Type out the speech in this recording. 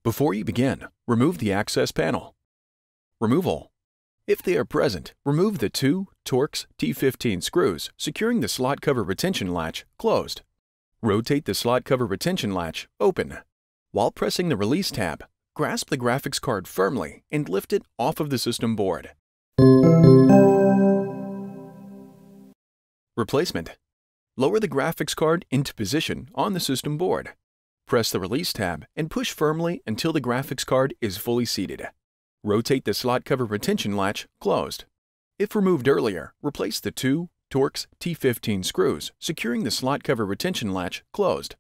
Before you begin, remove the access panel. Removal. If they are present, remove the two Torx T15 screws securing the slot cover retention latch closed. Rotate the slot cover retention latch open. While pressing the release tab, grasp the graphics card firmly and lift it off of the system board. Replacement. Lower the graphics card into position on the system board. Press the release tab and push firmly until the graphics card is fully seated. Rotate the slot cover retention latch closed. If removed earlier, replace the two Torx T15 screws securing the slot cover retention latch closed.